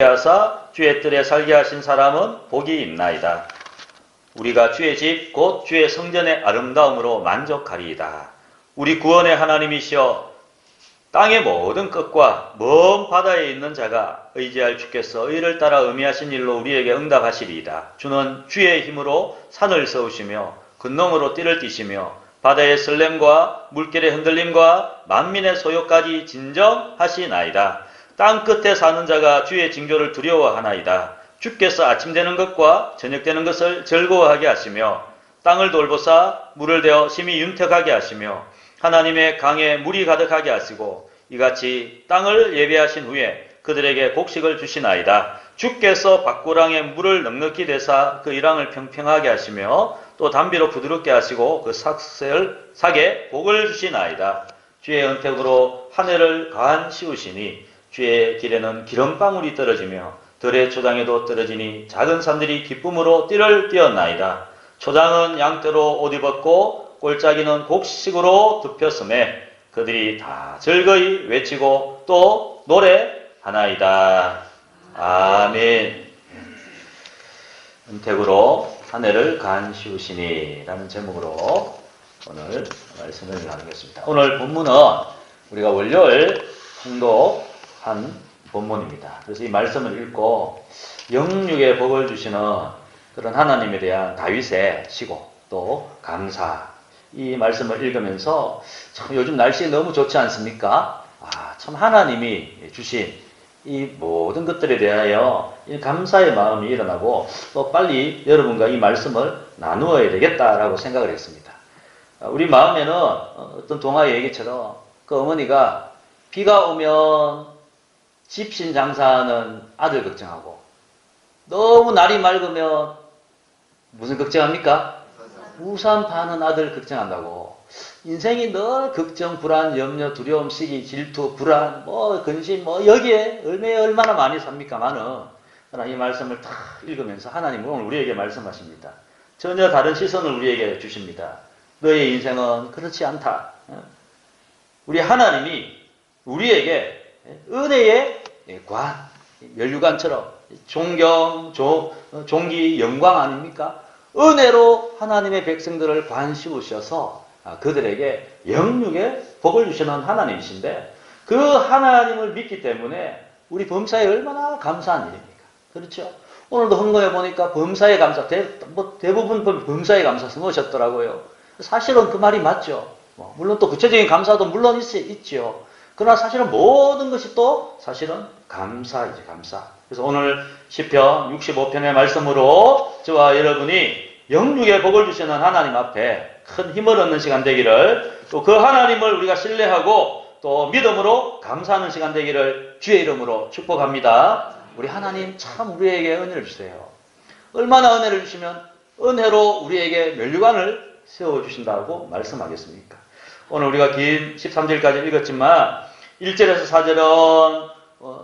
하사 주의 뜰에 살게 하신 사람은 복이 있나이다. 우리가 주의 집 곧 주의 성전의 아름다움으로 만족하리이다. 우리 구원의 하나님이시여 땅의 모든 끝과 먼 바다에 있는 자가 의지할 주께서 의를 따라 의미하신 일로 우리에게 응답하시리이다. 주는 주의 힘으로 산을 세우시며 근동으로 띠를 띠시며 바다의 설렘과 물결의 흔들림과 만민의 소요까지 진정하시나이다. 땅 끝에 사는 자가 주의 징조를 두려워하나이다. 주께서 아침 되는 것과 저녁 되는 것을 즐거워하게 하시며 땅을 돌보사 물을 대어 심히 윤택하게 하시며 하나님의 강에 물이 가득하게 하시고 이같이 땅을 예배하신 후에 그들에게 곡식을 주시나이다. 주께서 밭고랑에 물을 넉넉히 대사 그 이랑을 평평하게 하시며 또 담비로 부드럽게 하시고 그 sak에 복을 주시나이다. 주의 은택으로 하늘을 가한 씌우시니 주의 길에는 기름방울이 떨어지며 들의 초장에도 떨어지니 작은 산들이 기쁨으로 띠를 띄었나이다. 초장은 양떼로 옷 입었고 꼴짜기는 곡식으로 덮였음에 그들이 다 즐거이 외치고 또 노래하나이다. 아멘. 은택으로 하늘을 가한 씌우시니 라는 제목으로 오늘 말씀을 나누겠습니다. 오늘 본문은 우리가 월요일 통독한 본문입니다. 그래서 이 말씀을 읽고 영육의 복을 주시는 그런 하나님에 대한 다윗의 시고 또 감사 이 말씀을 읽으면서 참 요즘 날씨 너무 좋지 않습니까? 참 하나님이 주신 이 모든 것들에 대하여 이 감사의 마음이 일어나고 또 빨리 여러분과 이 말씀을 나누어야 되겠다라고 생각을 했습니다. 우리 마음에는 어떤 동화의 얘기처럼 그 어머니가 비가 오면 집신 장사하는 아들 걱정하고 너무 날이 맑으면 무슨 걱정합니까? 우산 파는 아들 걱정한다고. 인생이 늘 걱정, 불안, 염려, 두려움, 시기, 질투, 불안, 근심, 여기에 얼마나 많이 삽니까만은. 그러나 이 말씀을 다 읽으면서 하나님은 오늘 우리에게 말씀하십니다. 전혀 다른 시선을 우리에게 주십니다. 너의 인생은 그렇지 않다. 우리 하나님이 우리에게 은혜의 관, 면류관처럼 존경, 존귀, 영광 아닙니까? 은혜로 하나님의 백성들을 관씌우셔서 그들에게 영육의 복을 주시는 하나님이신데 그 하나님을 믿기 때문에 우리 범사에 얼마나 감사한 일입니까? 그렇죠? 오늘도 헌금해 보니까 범사에 감사, 대부분 범사에 감사 써놓으셨더라고요. 사실은 그 말이 맞죠. 물론 또 구체적인 감사도 물론 있죠. 그러나 사실은 모든 것이 또 사실은 감사이지, 감사. 그래서 오늘 시편 65편의 말씀으로 저와 여러분이 영육의 복을 주시는 하나님 앞에 큰 힘을 얻는 시간 되기를 또 그 하나님을 우리가 신뢰하고 또 믿음으로 감사하는 시간 되기를 주의 이름으로 축복합니다. 우리 하나님 참 우리에게 은혜를 주세요. 얼마나 은혜를 주시면 은혜로 우리에게 면류관을 세워주신다고 말씀하겠습니까? 오늘 우리가 긴 13절까지 읽었지만 1절에서 4절은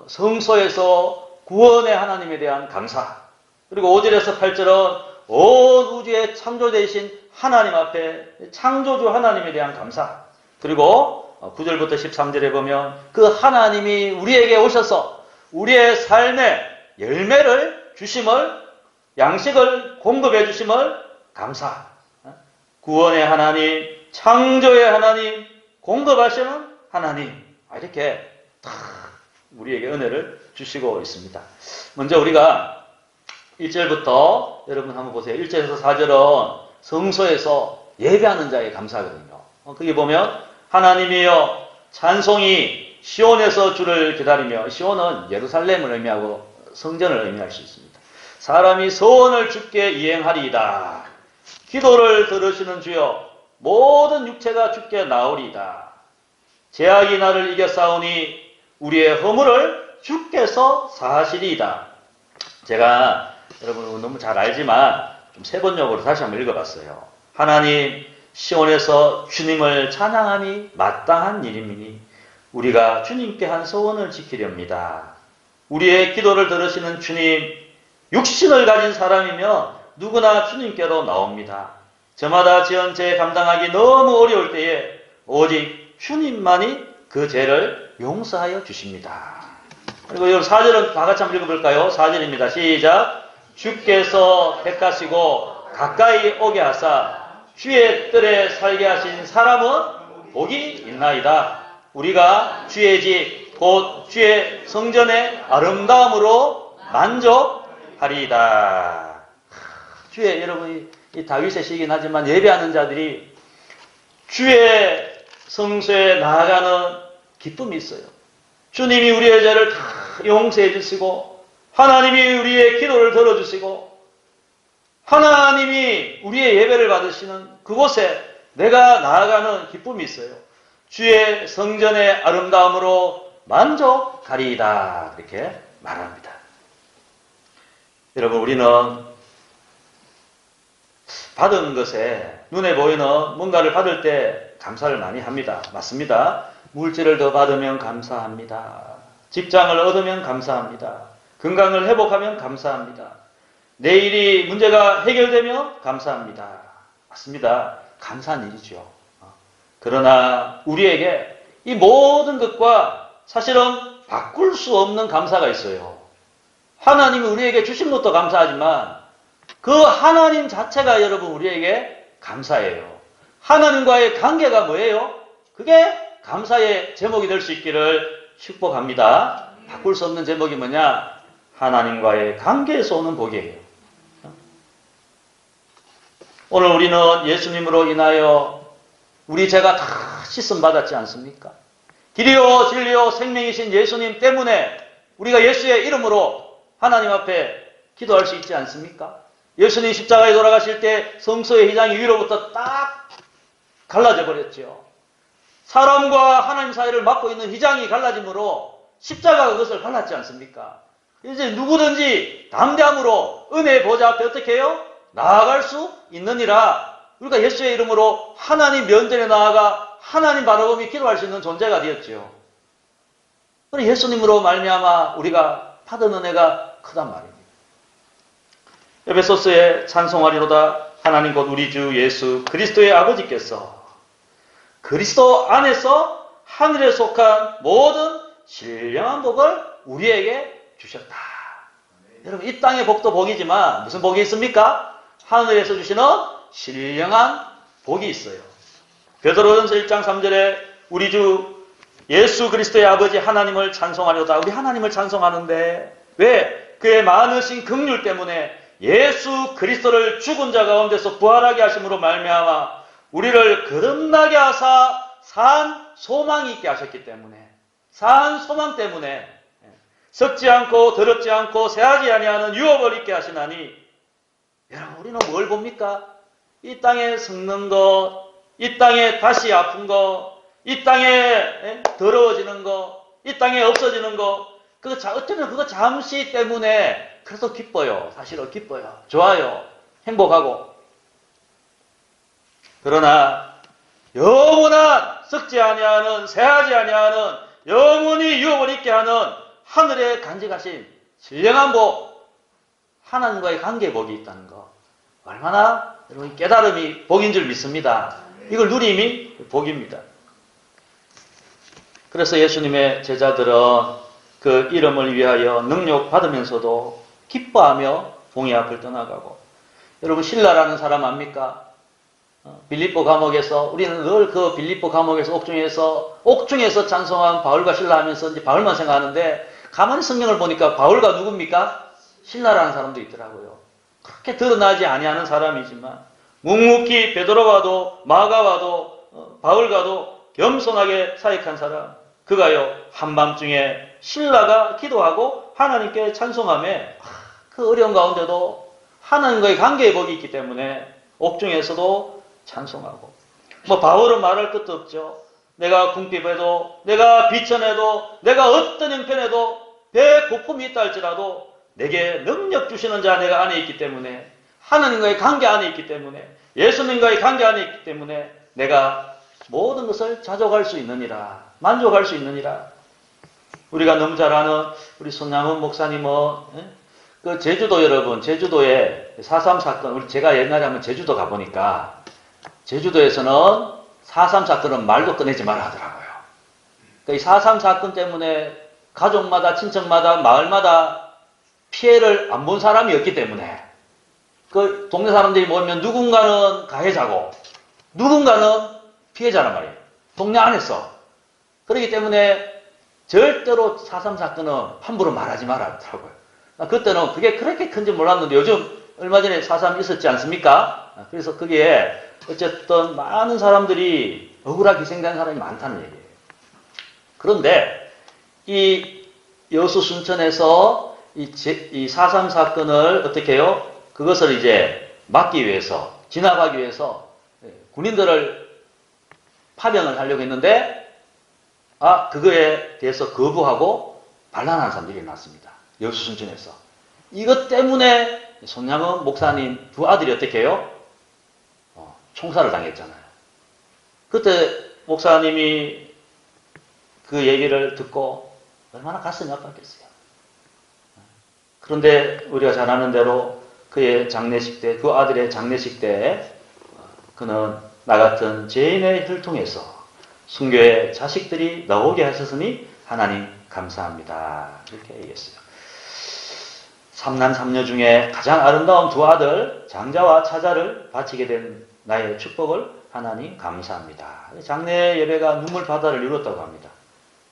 성소에서 구원의 하나님에 대한 감사, 그리고 5절에서 8절은 온 우주의 창조되신 하나님 앞에 창조주 하나님에 대한 감사, 그리고 9절부터 13절에 보면 그 하나님이 우리에게 오셔서 우리의 삶에 열매를 주심을, 양식을 공급해 주심을 감사. 구원의 하나님, 창조의 하나님, 공급하시는 하나님, 이렇게 다 우리에게 은혜를 주시고 있습니다. 먼저 우리가 1절부터 여러분 한번 보세요. 1절에서 4절은 성소에서 예배하는 자의 감사거든요. 거기 보면 하나님이여 찬송이 시온에서 주를 기다리며, 시온은 예루살렘을 의미하고 성전을 의미할 수 있습니다. 사람이 소원을 주께 이행하리이다. 기도를 들으시는 주여 모든 육체가 주께 나오리이다. 제약이 나를 이겨 싸우니 우리의 허물을 주께서 사하시리이다. 제가 여러분 너무 잘 알지만 좀 세번역으로 다시 한번 읽어봤어요. 하나님, 시온에서 주님을 찬양함이 마땅한 일임이니 우리가 주님께 한 소원을 지키렵니다. 우리의 기도를 들으시는 주님, 육신을 가진 사람이면 누구나 주님께로 나옵니다. 저마다 지은 죄 감당하기 너무 어려울 때에 오직 주님만이 그 죄를 용서하여 주십니다. 그리고 여러분 4절은 다 같이 한번 읽어볼까요? 4절입니다. 시작. 주께서 택하시고 가까이 오게 하사 주의 뜰에 살게 하신 사람은 복이 있나이다. 우리가 주의 집 곧 주의 성전의 아름다움으로 만족하리이다. 주의 여러분이 이 다윗의 시이긴 하지만 예배하는 자들이 주의 성소에 나아가는 기쁨이 있어요. 주님이 우리의 죄를 다 용서해 주시고 하나님이 우리의 기도를 들어주시고 하나님이 우리의 예배를 받으시는 그곳에 내가 나아가는 기쁨이 있어요. 주의 성전의 아름다움으로 만족하리이다. 이렇게 말합니다. 여러분 우리는 받은 것에 눈에 보이는 뭔가를 받을 때 감사를 많이 합니다. 맞습니다. 물질을 더 받으면 감사합니다. 직장을 얻으면 감사합니다. 건강을 회복하면 감사합니다. 내일이 문제가 해결되면 감사합니다. 맞습니다. 감사한 일이죠. 그러나 우리에게 이 모든 것과 사실은 바꿀 수 없는 감사가 있어요. 하나님이 우리에게 주신 것도 감사하지만 그 하나님 자체가 여러분 우리에게 감사예요. 하나님과의 관계가 뭐예요? 그게 감사의 제목이 될 수 있기를 축복합니다. 바꿀 수 없는 제목이 뭐냐? 하나님과의 관계에서 오는 복이에요. 오늘 우리는 예수님으로 인하여 우리 죄가 다 씻음 받았지 않습니까? 길이요 진리요 생명이신 예수님 때문에 우리가 예수의 이름으로 하나님 앞에 기도할 수 있지 않습니까? 예수님 십자가에 돌아가실 때 성소의 휘장이 위로부터 딱 갈라져 버렸죠. 사람과 하나님 사이를 막고 있는 휘장이 갈라짐으로 십자가가 그것을 갈랐지 않습니까? 이제 누구든지 담대함으로 은혜의 보좌 앞에 어떻게 해요? 나아갈 수 있느니라. 우리가 예수의 이름으로 하나님 면전에 나아가 하나님 바라보며 기도할 수 있는 존재가 되었지요. 그래서 예수님으로 말미암아 우리가 받은 은혜가 크단 말입니다. 에베소서에 찬송하리로다 하나님 곧 우리 주 예수 그리스도의 아버지께서 그리스도 안에서 하늘에 속한 모든 신령한 복을 우리에게 주셨다. 여러분 이 땅의 복도 복이지만 무슨 복이 있습니까? 하늘에서 주시는 신령한 복이 있어요. 베드로전서 1장 3절에 우리 주 예수 그리스도의 아버지 하나님을 찬송하려다. 우리 하나님을 찬송하는데 왜? 그의 많으신 긍휼 때문에 예수 그리스도를 죽은 자 가운데서 부활하게 하심으로 말미암아 우리를 거듭나게 하사 산 소망이 있게 하셨기 때문에 산 소망 때문에 썩지 않고 더럽지 않고 새하지 아니하는 유업을 있게 하시나니 여러분 우리는 뭘 봅니까? 이 땅에 썩는 것, 이 땅에 다시 아픈 거, 이 땅에 더러워지는 거, 이 땅에 없어지는 거, 어쩌면 그거 잠시 때문에 그래서 기뻐요. 사실은 기뻐요. 좋아요. 행복하고. 그러나 영원한 썩지 아니하는 새하지 아니하는 영원히 유업을 있게 하는 하늘에 간직하신 신령한 복, 하나님과의 관계 복이 있다는 거. 얼마나 여러분 깨달음이 복인 줄 믿습니다. 이걸 누림이 복입니다. 그래서 예수님의 제자들은 그 이름을 위하여 능력 받으면서도 기뻐하며 공의 앞을 떠나가고 여러분 신라라는 사람 압니까? 빌립보 감옥에서 우리는 늘 그 빌립보 감옥에서 옥중에서 찬송한 바울과 신라 하면서 이제 바울만 생각하는데 가만히 성경을 보니까 바울과 누굽니까? 신라라는 사람도 있더라고요. 그렇게 드러나지 아니하는 사람이지만 묵묵히 베드로와도 마가와도 바울과도 겸손하게 사역한 사람. 그가요 한밤중에 신라가 기도하고 하나님께 찬송하며 그 어려운 가운데도 하나님과의 관계의 복이 있기 때문에 옥중에서도 찬송하고 바울은 말할 것도 없죠. 내가 궁핍해도 내가 비천해도 내가 어떤 형편에도 배 고품이 있다 할지라도 내게 능력 주시는 자 내가 안에 있기 때문에 하나님과의 관계 안에 있기 때문에 예수님과의 관계 안에 있기 때문에 내가 모든 것을 자족할 수 있느니라 만족할 수 있느니라. 우리가 너무 잘 아는 우리 손양훈 목사님은 그 제주도 여러분 제주도에 4.3 사건 제가 옛날에 한번 제주도 가보니까 제주도에서는 4.3 사건은 말도 꺼내지 말라 하더라고요. 그러니까 이 4.3 사건 때문에 가족마다, 친척마다, 마을마다 피해를 안 본 사람이 없기 때문에 그 동네 사람들이 모이면 누군가는 가해자고 누군가는 피해자란 말이에요. 동네 안에서. 그렇기 때문에 절대로 4.3 사건은 함부로 말하지 말았더라고요. 그때는 그게 그렇게 큰지 몰랐는데 요즘 얼마 전에 4.3 있었지 않습니까? 그래서 거기에 어쨌든 많은 사람들이 억울하게 희생된 사람이 많다는 얘기예요. 그런데 이 여수 순천에서 이 4.3 사건을 어떻게 해요? 그것을 이제 막기 위해서, 진압하기 위해서 군인들을 파병을 하려고 했는데 그거에 대해서 거부하고 반란하는 사람들이 일어났습니다. 여수 순천에서. 이것 때문에 손양원 목사님 두 아들이 어떻게 해요? 총살을 당했잖아요. 그때 목사님이 그 얘기를 듣고 얼마나 가슴이 아팠겠어요. 그런데 우리가 잘 아는 대로 그의 장례식 때, 그 아들의 장례식 때 그는 나 같은 죄인의 혈통에서 순교의 자식들이 나오게 하셨으니 하나님 감사합니다. 이렇게 얘기했어요. 삼남 삼녀 중에 가장 아름다운 두 아들 장자와 차자를 바치게 된 나의 축복을 하나님 감사합니다. 장례 예배가 눈물 바다를 이뤘다고 합니다.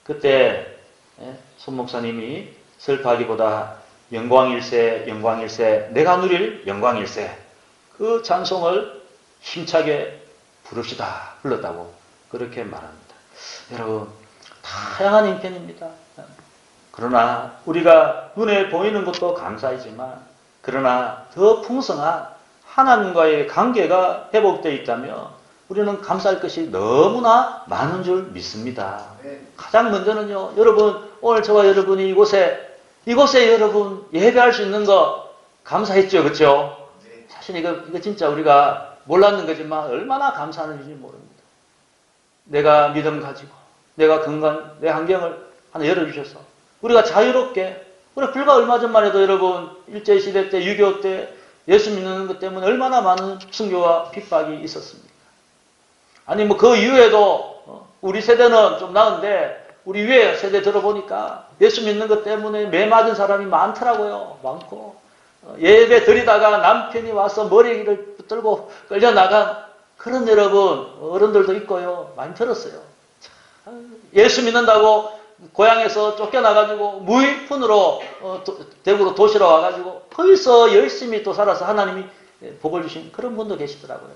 그때 손 목사님이 슬퍼하기보다 영광일세 영광일세 내가 누릴 영광일세 그 찬송을 힘차게 부릅시다 불렀다고 그렇게 말합니다. 여러분 다양한 인편입니다. 그러나 우리가 눈에 보이는 것도 감사이지만 그러나 더 풍성한 하나님과의 관계가 회복되어 있다면 우리는 감사할 것이 너무나 많은 줄 믿습니다. 가장 먼저는요, 여러분 오늘 저와 여러분이 이곳에 여러분 예배할 수 있는 거 감사했죠, 그렇죠? 사실 이거 진짜 우리가 몰랐는 거지만 얼마나 감사하는지 모릅니다. 내가 믿음 가지고 내가 건강 내 환경을 하나 열어주셔서 우리가 자유롭게 우리 불과 얼마 전만 해도 여러분 일제시대 때 6.25 때 예수 믿는 것 때문에 얼마나 많은 순교와 핍박이 있었습니까? 아니 뭐 그 이후에도 우리 세대는 좀 나은데 우리 위에 세대 들어보니까 예수 믿는 것 때문에 매 맞은 사람이 많더라고요. 많고 예배 드리다가 남편이 와서 머리를 붙들고 끌려나간 그런 여러분 어른들도 있고요. 많이 들었어요. 예수 믿는다고 고향에서 쫓겨나가지고 무일푼으로 대구로 도시로 와가지고 거기서 열심히 또 살아서 하나님이 복을 주신 그런 분도 계시더라고요.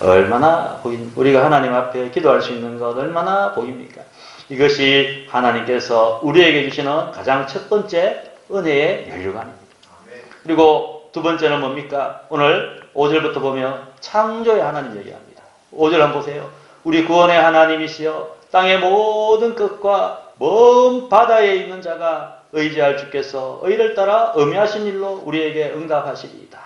얼마나 우리가 하나님 앞에 기도할 수 있는 것 얼마나 복입니까? 이것이 하나님께서 우리에게 주시는 가장 첫 번째 은혜의 면류관입니다. 그리고 두 번째는 뭡니까? 오늘 5절부터 보면 창조의 하나님 얘기합니다. 5절 한번 보세요. 우리 구원의 하나님이시여 땅의 모든 끝과 먼 바다에 있는 자가 의지할 주께서 의를 따라 엄히하신 일로 우리에게 응답하시리이다.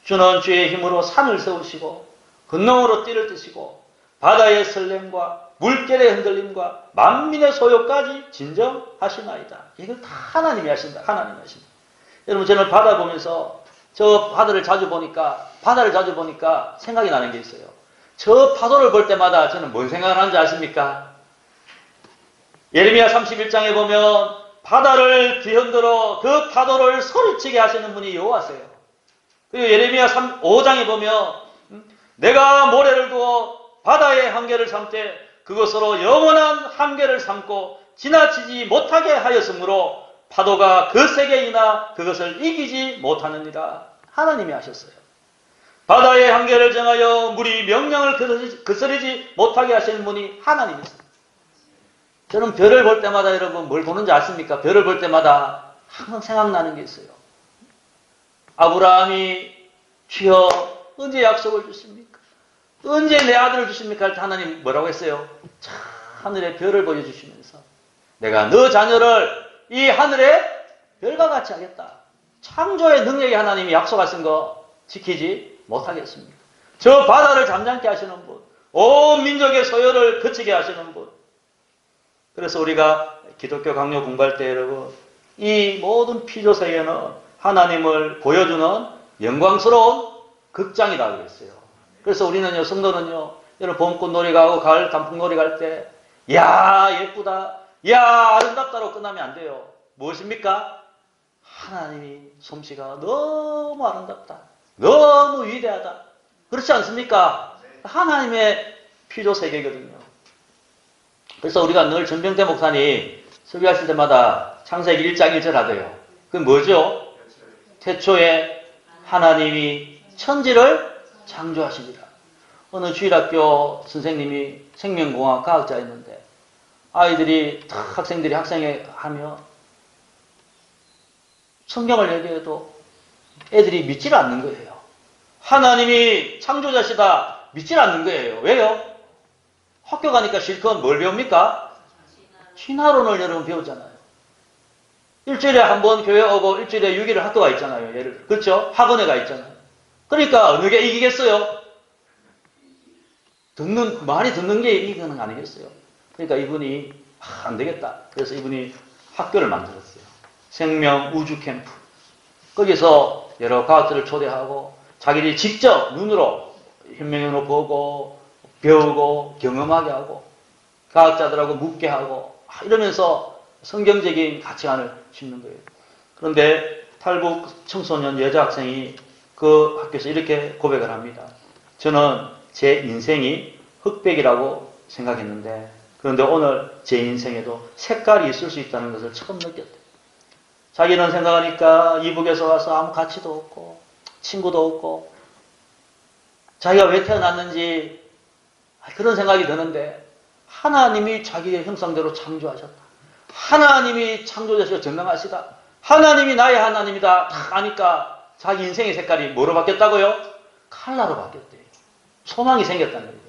주는 주의 힘으로 산을 세우시고 근능으로 띠를 뜨시고 바다의 설렘과 물결의 흔들림과 만민의 소요까지 진정하시나이다. 이걸 다 하나님이 하신다. 하나님이 하신다. 여러분 저는 바다 보면서 저 바다를 자주 보니까 생각이 나는 게 있어요. 저 파도를 볼 때마다 저는 뭔 생각을 하는지 아십니까? 예레미야 31장에 보면 바다를 뒤흔들어 그 파도를 소리치게 하시는 분이 여호와세요. 그리고 예레미야 5장에 보면 내가 모래를 두어 바다의 한계를 삼되 그것으로 영원한 한계를 삼고 지나치지 못하게 하였으므로 파도가 그 세계에 인하 그것을 이기지 못하느니라. 하나님이 하셨어요. 바다의 한계를 정하여 물이 명령을 거스르지 못하게 하시는 분이 하나님이세요. 저는 별을 볼 때마다 여러분 뭘 보는지 아십니까? 별을 볼 때마다 항상 생각나는 게 있어요. 아브라함이 주여 언제 약속을 주십니까? 언제 내 아들을 주십니까? 할 때 하나님 뭐라고 했어요? 저 하늘의 별을 보여주시면서 내가 너 자녀를 이 하늘의 별과 같이 하겠다. 창조의 능력이 하나님이 약속하신 거 지키지 못하겠습니까? 저 바다를 잠잠케 하시는 분, 온 민족의 소요를 그치게 하시는 분. 그래서 우리가 기독교 강요 공부할 때 여러분 이 모든 피조세계는 하나님을 보여주는 영광스러운 극장이라고 그랬어요. 그래서 우리는요, 성도는요, 여러분 봄꽃 놀이 가고 가을 단풍 놀이 갈 때, 야 예쁘다. 이야, 아름답다로 끝나면 안 돼요. 무엇입니까? 하나님이 솜씨가 너무 아름답다. 너무 위대하다. 그렇지 않습니까? 하나님의 피조 세계거든요. 그래서 우리가 늘 전병태 목사님 설교하실 때마다 창세기 1장 1절 하대요. 그게 뭐죠? 태초에 하나님이 천지를 창조하십니다. 어느 주일학교 선생님이 생명공학 과학자였는데 아이들이 학생들이 학생회 하며 성경을 얘기해도 애들이 믿질 않는 거예요. 하나님이 창조자시다 믿질 않는 거예요. 왜요? 학교 가니까 실컷 뭘 배웁니까? 신화론을 여러분 배우잖아요. 일주일에 한 번 교회 오고 일주일에 6일을 학교가 있잖아요. 그렇죠? 학원에 가 있잖아요. 그러니까 어느 게 이기겠어요? 많이 듣는 게 이기는 거 아니겠어요? 그러니까 이분이 안 되겠다. 그래서 이분이 학교를 만들었어요. 생명 우주 캠프. 거기서 여러 과학자를 초대하고 자기들이 직접 눈으로 현명으로 보고 배우고 경험하게 하고 과학자들하고 묻게 하고 이러면서 성경적인 가치관을 심는 거예요. 그런데 탈북 청소년 여자 학생이 그 학교에서 이렇게 고백을 합니다. 저는 제 인생이 흑백이라고 생각했는데 그런데 오늘 제 인생에도 색깔이 있을 수 있다는 것을 처음 느꼈대요. 자기는 생각하니까 이북에서 와서 아무 가치도 없고 친구도 없고 자기가 왜 태어났는지 그런 생각이 드는데 하나님이 자기의 형상대로 창조하셨다. 하나님이 창조자시고 전능하시다. 하나님이 나의 하나님이다. 하니까 자기 인생의 색깔이 뭐로 바뀌었다고요? 칼라로 바뀌었대요. 소망이 생겼다는 거예요.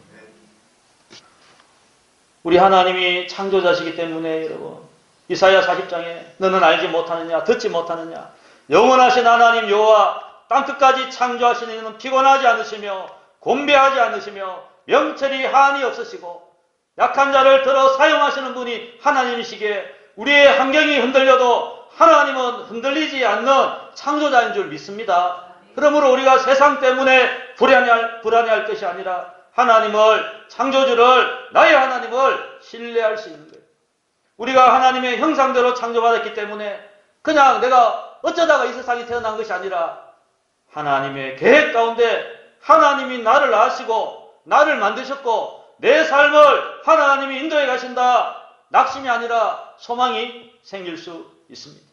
우리 하나님이 창조자시기 때문에 여러분 이사야 40장에 너는 알지 못하느냐 듣지 못하느냐 영원하신 하나님 여호와 땅끝까지 창조하시는 이는 피곤하지 않으시며 곤배하지 않으시며 명철이 한이 없으시고 약한 자를 들어 사용하시는 분이 하나님이시기에 우리의 환경이 흔들려도 하나님은 흔들리지 않는 창조자인 줄 믿습니다. 그러므로 우리가 세상 때문에 불안해할 것이 아니라 하나님을 창조주를 나의 하나님을 신뢰할 수 있는 거예요. 우리가 하나님의 형상대로 창조받았기 때문에 그냥 내가 어쩌다가 이 세상에 태어난 것이 아니라 하나님의 계획 가운데 하나님이 나를 아시고 나를 만드셨고 내 삶을 하나님이 인도해 가신다. 낙심이 아니라 소망이 생길 수 있습니다.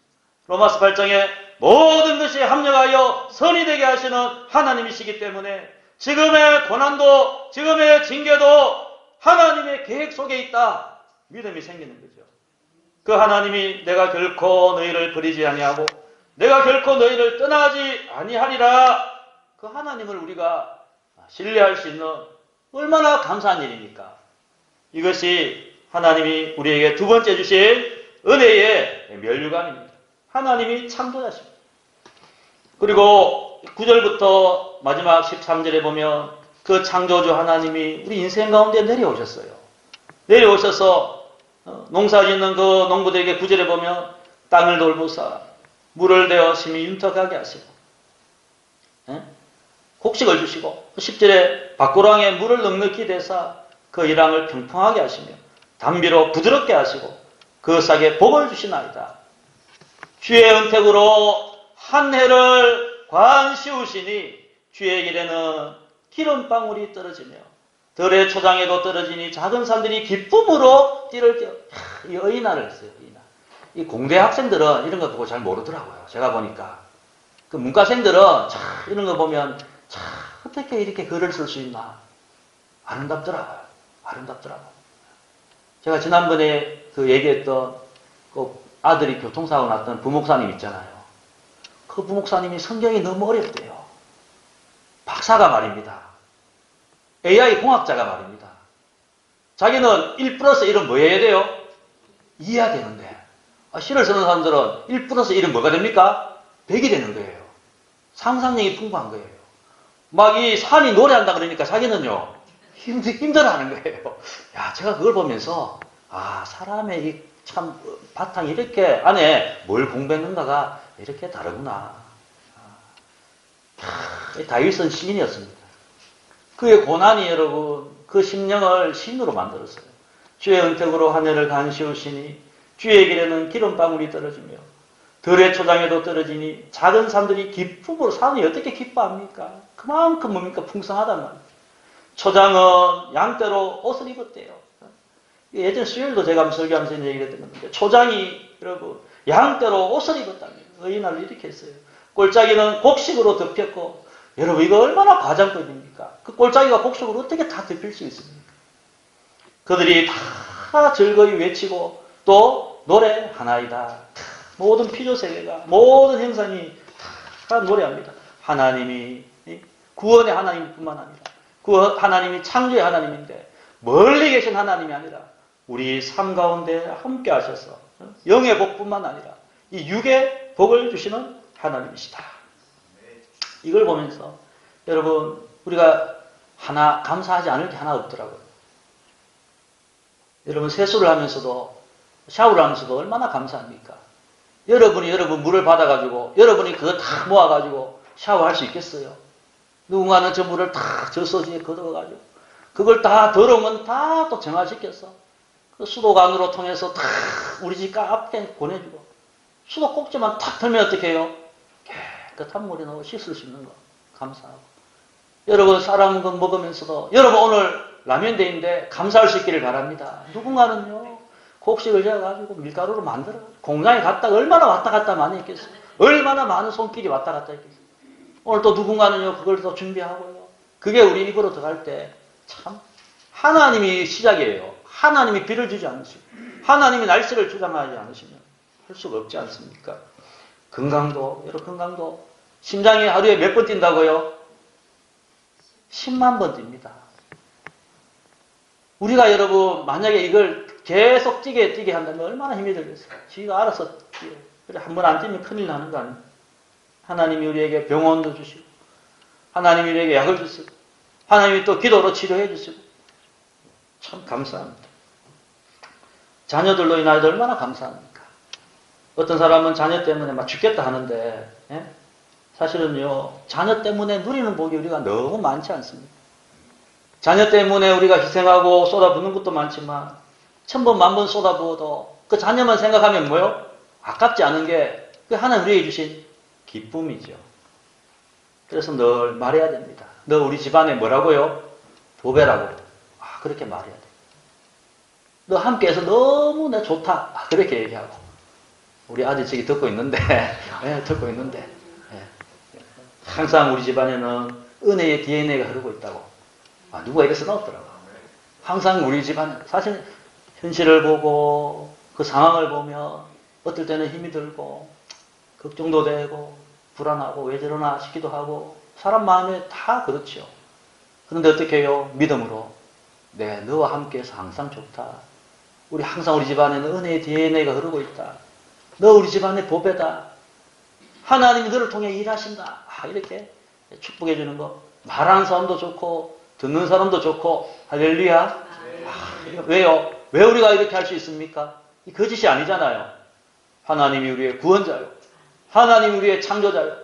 로마서 8장에 모든 것이 합력하여 선이 되게 하시는 하나님이시기 때문에 지금의 고난도 지금의 징계도 하나님의 계획 속에 있다. 믿음이 생기는 거죠. 그 하나님이 내가 결코 너희를 버리지 아니하고 내가 결코 너희를 떠나지 아니하리라. 그 하나님을 우리가 신뢰할 수 있는 얼마나 감사한 일입니까? 이것이 하나님이 우리에게 두 번째 주신 은혜의 면류관입니다. 하나님이 창조자십니다. 그리고 9절부터 마지막 13절에 보면 그 창조주 하나님이 우리 인생 가운데 내려오셨어요. 내려오셔서 농사 짓는 그 농부들에게 9절에 보면 땅을 돌보사 물을 대어 심히 윤택하게 하시고 곡식을 주시고 10절에 밭고랑에 물을 넉넉히 대사 그 이랑을 평평하게 하시며 담비로 부드럽게 하시고 그 싹에 복을 주시나이다. 주의 은택으로 한 해를 관시우시니 주의 길에는 기름방울이 떨어지며 들의 초장에도 떨어지니 작은 산들이 기쁨으로 띠를 떼어. 이 의인화를 했어요. 의인화. 이 공대 학생들은 이런 거 보고 잘 모르더라고요. 제가 보니까. 그 문과생들은 이런 거 보면 어떻게 이렇게 글을 쓸 수 있나. 아름답더라고요. 아름답더라고요. 제가 지난번에 그 얘기했던 그 아들이 교통사고 났던 부목사님 있잖아요. 그 부목사님이 성경이 너무 어렵대요. 박사가 말입니다. AI 공학자가 말입니다. 자기는 1 플러스 1은 뭐 해야 돼요? 이해야 되는데 시를 쓰는 사람들은 1 플러스 1은 뭐가 됩니까? 100이 되는 거예요. 상상력이 풍부한 거예요. 막 이 산이 노래한다 그러니까 자기는요 힘들어하는 거예요. 야, 제가 그걸 보면서 사람의 이 참 바탕이 이렇게 안에 뭘 공부했는가가 이렇게 다르구나. 다윗은 시인이었습니다. 그의 고난이 여러분 그 심령을 신으로 만들었어요. 주의 은택으로 하늘을 간시우시니 주의 길에는 기름방울이 떨어지며 들의 초장에도 떨어지니 작은 산들이 기쁨으로 산이 어떻게 기뻐합니까? 그만큼 뭡니까? 풍성하단 말이에요. 초장은 양떼로 옷을 입었대요. 예전 수요일도 제가 설교하면서 얘기를 했던 건데 초장이 여러분 양떼로 옷을 입었답니다. 의인을 이렇게 했어요. 꼴짜기는 곡식으로 덮였고 여러분 이거 얼마나 과장법입니까? 그 꼴짜기가 곡식으로 어떻게 다 덮일 수 있습니까? 그들이 다 즐거이 외치고 또 노래하나이다. 모든 피조세계가 모든 형상이 다 노래합니다. 하나님이 구원의 하나님뿐만 아니라 하나님이 창조의 하나님인데 멀리 계신 하나님이 아니라 우리 삶 가운데 함께 하셔서 영의 복뿐만 아니라 이 육의 복을 주시는 하나님이시다. 이걸 보면서 여러분 우리가 하나 감사하지 않을 게 하나 없더라고요. 여러분 세수를 하면서도 샤워를 하면서도 얼마나 감사합니까? 여러분이 물을 받아가지고 여러분이 그거 다 모아가지고 샤워할 수 있겠어요? 누군가는 저 물을 다 저 소지에 걷어가지고 그걸 다 더러운 건 다 또 정화시켜서 그 수도관으로 통해서 다 우리 집 앞에 보내주고 수도꼭지만 탁 털면 어떻게 해요? 깨끗한 물이 나오고 씻을 수 있는 거 감사하고 여러분 쌀 거 먹으면서도 여러분 오늘 라면데이인데 감사할 수 있기를 바랍니다. 누군가는요 곡식을 재가지고 밀가루로 만들어 공장에 갔다가 얼마나 왔다 갔다 많이 했겠어요. 얼마나 많은 손길이 왔다 갔다 했겠어요. 오늘 또 누군가는요 그걸 또 준비하고요. 그게 우리 입으로 들어갈 때 참 하나님이 시작이에요. 하나님이 비를 주지 않으시고 하나님이 날씨를 주장하지 않으시면 할 수가 없지 않습니까? 건강도 여러분 건강도 심장이 하루에 몇 번 뛴다고요? 10만 번 뜁니다. 우리가 여러분 만약에 이걸 계속 뛰게 한다면 얼마나 힘이 들겠어요. 지가 알아서 뛰어요. 그래 한 번 안 뛰면 큰일 나는 거 아니에요. 하나님이 우리에게 병원도 주시고 하나님이 우리에게 약을 주시고 하나님이 또 기도로 치료해 주시고 참 감사합니다. 자녀들로 인하여 얼마나 감사합니까? 어떤 사람은 자녀 때문에 막 죽겠다 하는데 사실은요 자녀 때문에 누리는 복이 우리가 너무 많지 않습니까? 자녀 때문에 우리가 희생하고 쏟아붓는 것도 많지만 1000번, 10,000번 쏟아부어도 그 자녀만 생각하면 뭐요? 아깝지 않은 게 그 하나님 우리에게 주신 기쁨이죠. 그래서 늘 말해야 됩니다. 너 우리 집안에 뭐라고요? 보배라고. 그렇게 말해야 돼. 너 함께해서 너무 내 좋다. 그렇게 얘기하고. 우리 아들 저기 듣고 있는데, 듣고 있는데, 항상 우리 집안에는 은혜의 DNA가 흐르고 있다고. 누가 이래서 나왔더라고. 항상 우리 집안, 사실 현실을 보고 그 상황을 보면 어떨 때는 힘이 들고 걱정도 되고 불안하고 왜 저러나 싶기도 하고 사람 마음에 다 그렇죠. 그런데 어떻게 해요? 믿음으로 네, 너와 함께해서 항상 좋다. 우리 항상 우리 집안에는 은혜의 DNA가 흐르고 있다. 너 우리 집안의 보배다. 하나님이 너를 통해 일하신다. 이렇게 축복해 주는 거. 말하는 사람도 좋고 듣는 사람도 좋고 할렐루야. 왜요? 왜 우리가 이렇게 할 수 있습니까? 이 거짓이 아니잖아요. 하나님이 우리의 구원자요. 하나님이 우리의 창조자요.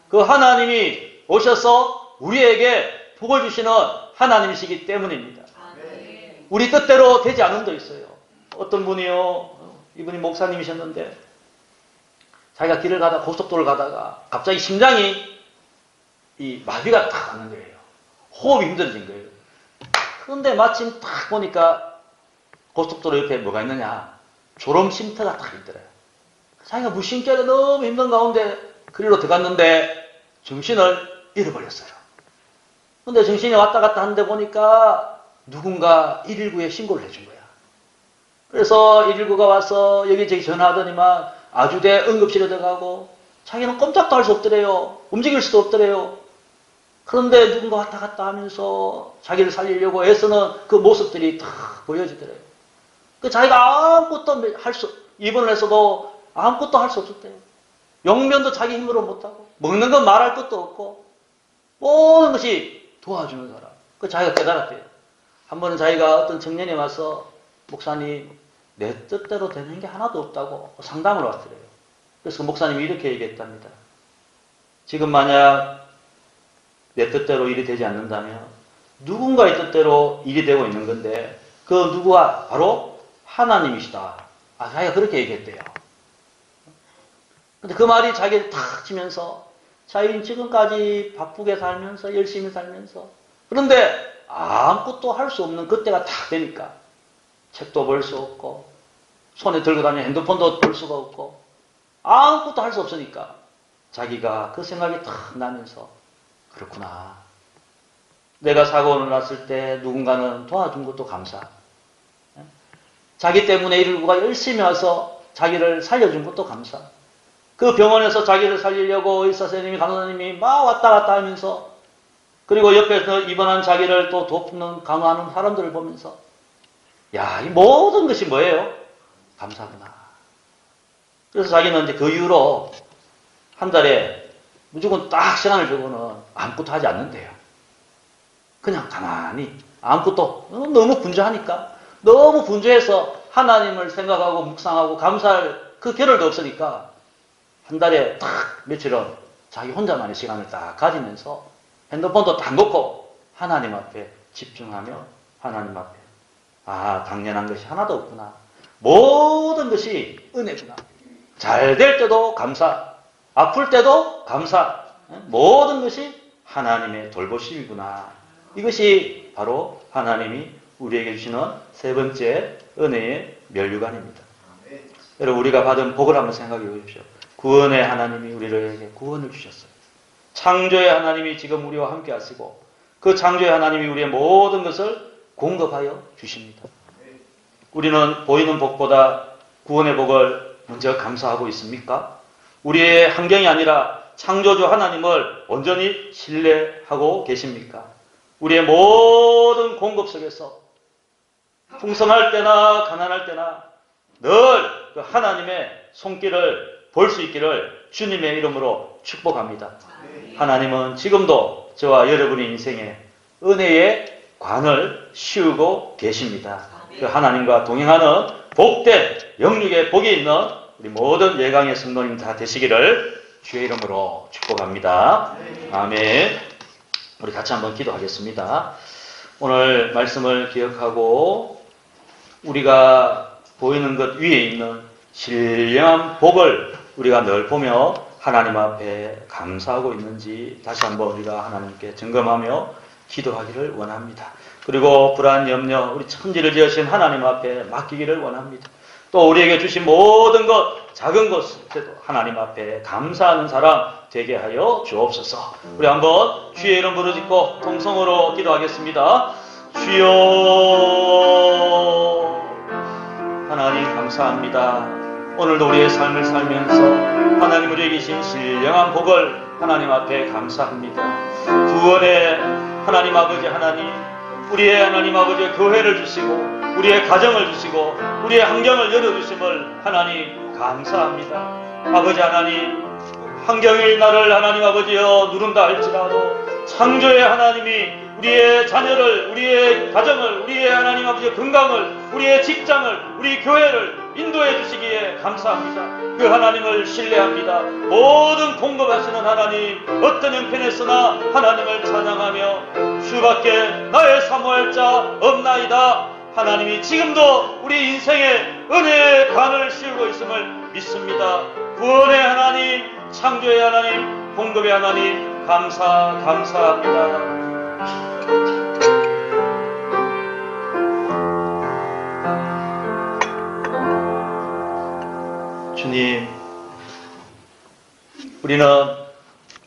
그 하나님이 오셔서 우리에게 복을 주시는 하나님이시기 때문입니다. 우리 뜻대로 되지 않은 도 있어요. 어떤 분이요. 이분이 목사님이셨는데 자기가 길을 가다가 고속도로를 가다가 갑자기 심장이 이 마비가 딱 가는 거예요. 호흡이 힘들어진 거예요. 그런데 마침 딱 보니까 고속도로 옆에 뭐가 있느냐. 졸음 쉼터가 딱 있더래요. 자기가 무심결에 너무 힘든 가운데 그리로 들어갔는데 정신을 잃어버렸어요. 근데 정신이 왔다 갔다 하는데 보니까 누군가 119에 신고를 해준 거야. 그래서 119가 와서 여기저기 전화하더니만 아주대 응급실에 들어가고 자기는 꼼짝도 할 수 없더래요. 움직일 수도 없더래요. 그런데 누군가 왔다 갔다 하면서 자기를 살리려고 애쓰는 그 모습들이 다 보여지더래요. 그 자기가 아무것도 입원을 했어도 아무것도 할 수 없었대요. 용면도 자기 힘으로 못하고 먹는 건 말할 것도 없고 모든 것이 도와주는 사람. 그 자기가 깨달았대요. 한 번은 자기가 어떤 청년이 와서 목사님 내 뜻대로 되는 게 하나도 없다고 상담을 왔더래요. 그래서 그 목사님이 이렇게 얘기했답니다. 지금 만약 내 뜻대로 일이 되지 않는다면 누군가의 뜻대로 일이 되고 있는 건데 그 누구가 바로 하나님이시다. 자기가 그렇게 얘기했대요. 근데 그 말이 자기를 탁 치면서 자기는 지금까지 바쁘게 살면서 열심히 살면서 그런데 아무것도 할 수 없는 그때가 탁 되니까 책도 볼 수 없고 손에 들고 다니는 핸드폰도 볼 수가 없고 아무것도 할 수 없으니까 자기가 그 생각이 탁 나면서 그렇구나. 내가 사고를 났을 때 누군가는 도와준 것도 감사. 자기 때문에 119가 열심히 와서 자기를 살려준 것도 감사. 그 병원에서 자기를 살리려고 의사 선생님이 간호사님이 막 왔다 갔다 하면서 그리고 옆에서 입원한 자기를 또 돕는 간호하는 사람들을 보면서 야, 이 모든 것이 뭐예요? 감사구나. 그래서 자기는 이제 그 이후로 한 달에 무조건 딱 시간을 주고는 아무것도 하지 않는데요. 그냥 가만히 아무것도 너무 분주하니까 너무 분주해서 하나님을 생각하고 묵상하고 감사할 그 겨를도 없으니까 한 달에 딱 며칠은 자기 혼자만의 시간을 딱 가지면서 핸드폰도 딱 놓고 하나님 앞에 집중하며 하나님 앞에 당연한 것이 하나도 없구나. 모든 것이 은혜구나. 잘 될 때도 감사, 아플 때도 감사. 모든 것이 하나님의 돌보심이구나. 이것이 바로 하나님이 우리에게 주시는 세 번째 은혜의 면류관입니다. 여러분 우리가 받은 복을 한번 생각해 보십시오. 구원의 하나님이 우리에게 구원을 주셨어요. 창조의 하나님이 지금 우리와 함께 하시고 그 창조의 하나님이 우리의 모든 것을 공급하여 주십니다. 우리는 보이는 복보다 구원의 복을 먼저 감사하고 있습니까? 우리의 환경이 아니라 창조주 하나님을 온전히 신뢰하고 계십니까? 우리의 모든 공급 속에서 풍성할 때나 가난할 때나 늘 그 하나님의 손길을 볼 수 있기를 주님의 이름으로 축복합니다. 하나님은 지금도 저와 여러분의 인생에 은혜의 관을 씌우고 계십니다. 그 하나님과 동행하는 복된 영육의 복이 있는 우리 모든 예강의 성도님 다 되시기를 주의 이름으로 축복합니다. 아멘. 우리 같이 한번 기도하겠습니다. 오늘 말씀을 기억하고 우리가 보이는 것 위에 있는 신령한 복을 우리가 늘 보며 하나님 앞에 감사하고 있는지 다시 한번 우리가 하나님께 점검하며 기도하기를 원합니다. 그리고 불안, 염려, 우리 천지를 지으신 하나님 앞에 맡기기를 원합니다. 또 우리에게 주신 모든 것, 작은 것에도 하나님 앞에 감사하는 사람 되게 하여 주옵소서. 우리 한번 주의 이름 부르짖고 통성으로 기도하겠습니다. 주여 하나님 감사합니다. 오늘도 우리의 삶을 살면서 하나님 우리에게 주신 신령한 복을 하나님 앞에 감사합니다. 구원의 하나님 아버지 하나님, 우리의 하나님 아버지 교회를 주시고 우리의 가정을 주시고 우리의 환경을 열어주심을 하나님 감사합니다. 아버지 하나님, 환경이 나를 하나님 아버지여 누른다 할지라도 창조의 하나님이 우리의 자녀를, 우리의 가정을, 우리의 하나님 아버지의 건강을, 우리의 직장을, 우리 교회를 인도해 주시기에 감사합니다. 그 하나님을 신뢰합니다. 모든 공급하시는 하나님, 어떤 형편에서나 하나님을 찬양하며 주밖에 나의 사모할 자 없나이다. 하나님이 지금도 우리 인생에 은혜의 관을 씌우고 있음을 믿습니다. 구원의 하나님, 창조의 하나님, 공급의 하나님, 감사합니다. 주님, 우리는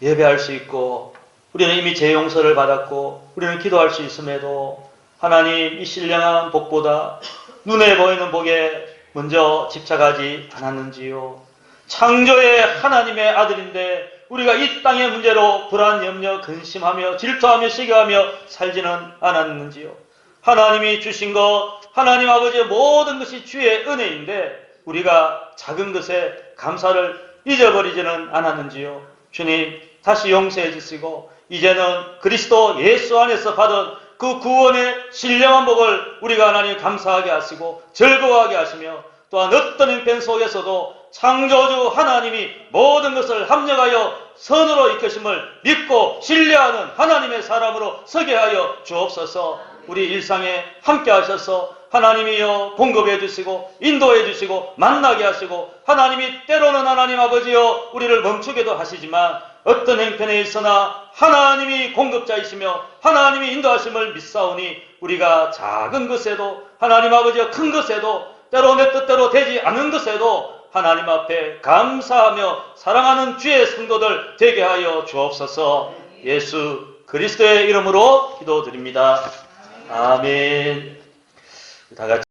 예배할 수 있고 우리는 이미 죄 용서를 받았고 우리는 기도할 수 있음에도 하나님 이 신령한 복보다 눈에 보이는 복에 먼저 집착하지 않았는지요. 창조의 하나님의 아들인데 우리가 이 땅의 문제로 불안, 염려, 근심하며 질투하며 시기하며 살지는 않았는지요. 하나님이 주신 것, 하나님 아버지의 모든 것이 주의 은혜인데 우리가 작은 것에 감사를 잊어버리지는 않았는지요. 주님 다시 용서해 주시고 이제는 그리스도 예수 안에서 받은 그 구원의 신령한 복을 우리가 하나님 감사하게 하시고 즐거워하게 하시며 또한 어떤 형편 속에서도 창조주 하나님이 모든 것을 합력하여 선으로 이끄심을 믿고 신뢰하는 하나님의 사람으로 서게 하여 주옵소서. 우리 일상에 함께 하셔서 하나님이여 공급해 주시고 인도해 주시고 만나게 하시고 하나님이 때로는 하나님 아버지여 우리를 멈추게도 하시지만 어떤 형편에 있으나 하나님이 공급자이시며 하나님이 인도하심을 믿사오니 우리가 작은 것에도 하나님 아버지여 큰 것에도 때로 내 뜻대로 되지 않은 것에도 하나님 앞에 감사하며 사랑하는 주의 성도들 되게 하여 주옵소서. 예수 그리스도의 이름으로 기도드립니다. 아멘. 다 같이